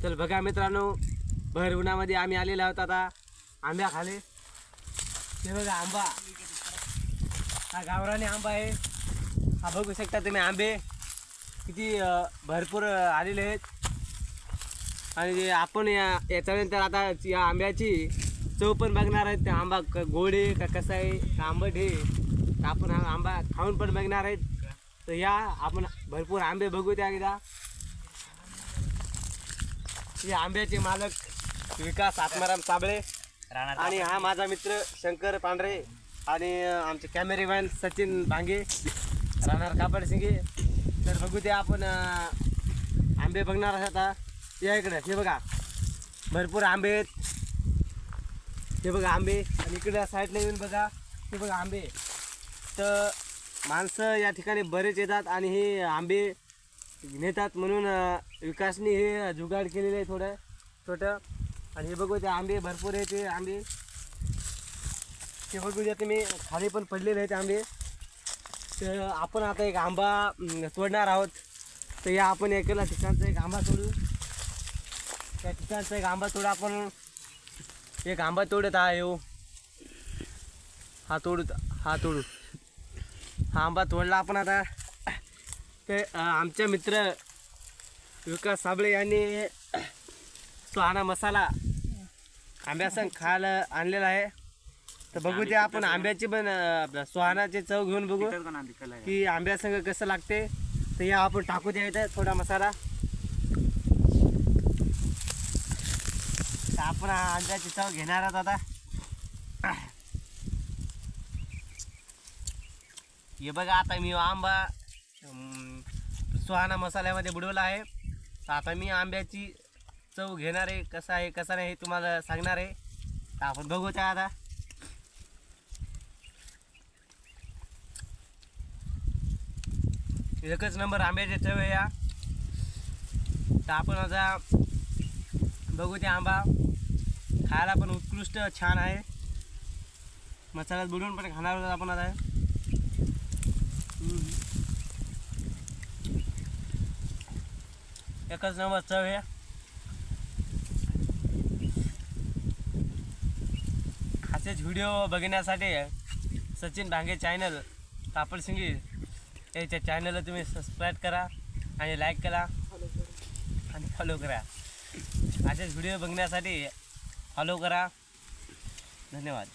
चल बघा मित्रांनो, भर उन्हामध्ये आम्ही आलेलो आहोत आता आंब्या खाली। हे बघा आंबा, हा गावरानी आंबा आहे। हा बघू शकता तुम्ही आंबे किती भरपूर आलेले आहेत। आणि आपण याच्यानंतर आता या आंब्याची चव पण बघणार आहेत। आंबा गोड आहे का कसा आहे का आंबट आहे, आपण हा आंबा खाऊन पण बघणार आहेत। तर या आपण भरपूर आंबे बघू त्या एकदा। हे आंब्याचे मालक विकास आत्माराम साबळे आणि हा माझा मित्र शंकर पांढरे आणि आमचे कॅमेरेमॅन सचिन भांगे राहणार कापडसिंगे। तर बघू ते आपण आंबे बघणार आहोत आता। या इकडे हे बघा भरपूर आंबे आहेत। हे बघा आंबे, आणि इकडे साईडला येऊन बघा हे बघा आंबे। तर माणसं या ठिकाणी बरेच येतात आणि हे आंबे नेतात, म्हणून विकासने हे जुगाड केलेलं आहे थोडं छोटं। आणि हे बघू ते आंबे भरपूर आहे, ते आंबे ते बघू द्या तुम्ही, खाली पण पडलेले आहेत आंबे। तर आपण आता एक आंबा तोडणार आहोत। तर या आपण एकाला ठिकाणचा एक आंबा तोडू, त्या ठिकाणचा एक आंबा तोडू आपण। एक आंबा तोडत आहे हो, हा तोडू हा आंबा तोडला आपण आता। ते आमचे मित्र विकास साबळे यांनी सुहाना मसाला आंब्यासंग खायला आणलेला आहे। तर बघू ते आपण आंब्याची पण सुहानाची चव घेऊन बघू की आंब्यासंग कसं लागते। तर या आपण टाकू द्यायचं थोडा मसाला। तर आपण आंब्याची चव घेणार आहोत आता। हे बघा आता मी आंबा सुहाना मसाल्यामध्ये बुडवला आहे। तर आता मी आंब्याची चव घेणार आहे, कसा आहे कसा नाही हे तुम्हाला सांगणार आहे। तर आपण बघू त्या आता। एकच नंबर आंब्याची चव आहे या। तर आपण आता बघू ते आंबा, खायला पण उत्कृष्ट छान आहे। मसाल्यात बुडवून पण खाणार आहोत आपण आता। एकच नंबर चव आहे। असेच व्हिडिओ बघण्यासाठी सचिन भांगे चॅनल कापडसिंगी याच्या चॅनलला तुम्ही सबस्क्राईब करा आणि लाईक करा आणि फॉलो करा। असेच व्हिडिओ बघण्यासाठी फॉलो करा। धन्यवाद।